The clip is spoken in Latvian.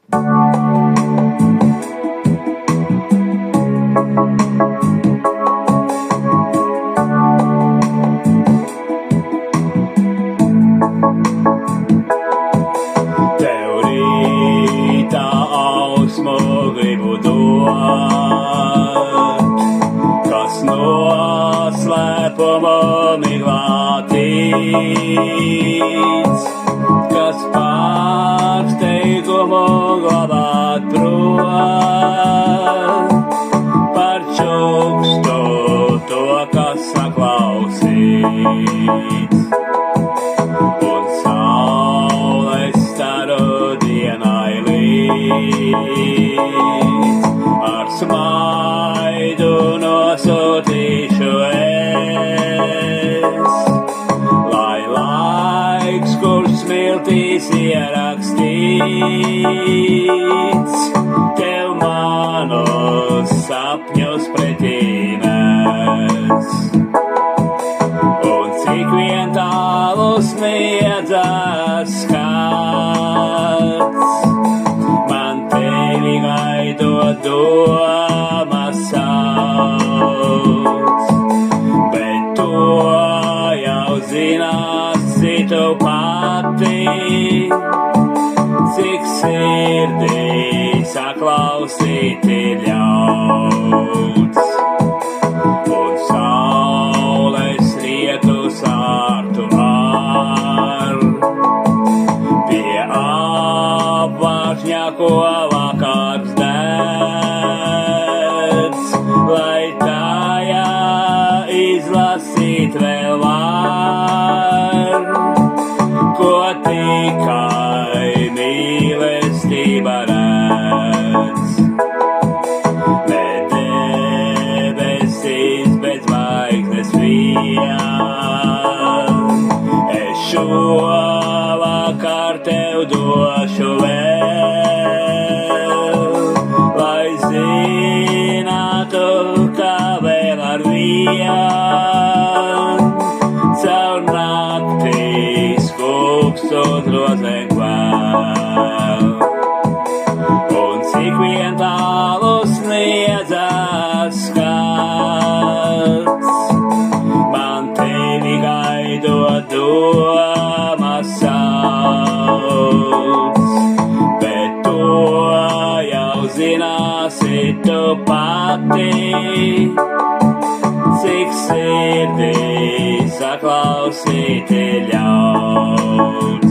Tev rīta ausmu gribu dot, kas noslēpumu miglātīts, kas pārsteigumu glabāt prot, par čukstu to, kas saklausīts. Un saules staru dienai līdz, ar smaidu nosūtīšu es, lai laiks, kurš smiltīs ierakstīts, tev manus sapņus pretī nes. Un cik vien tālu sniedzas skats, man tevi gaidot domas sauc, bet to jau zināsi tu pati, cik sirdī saklausīt ir ļauts. Un saules rietu sārtu var, pie apvāršņa, ko vakars dēdz, lai tajā izlasīt vēl var, ko tikai mīlestība redz. Ne debesīs, bet zvaigznes vien, es šovakar tev došu vēl, lai zinātu, ka vēl ar vien caur naktīs kūkstot rozēm kvēl. Un cik vien tālu sniedzas skats, man tevi gaidot domas sauc, bet to jau zināsi tu pati, cik sirdī saklausīt ir ļauts.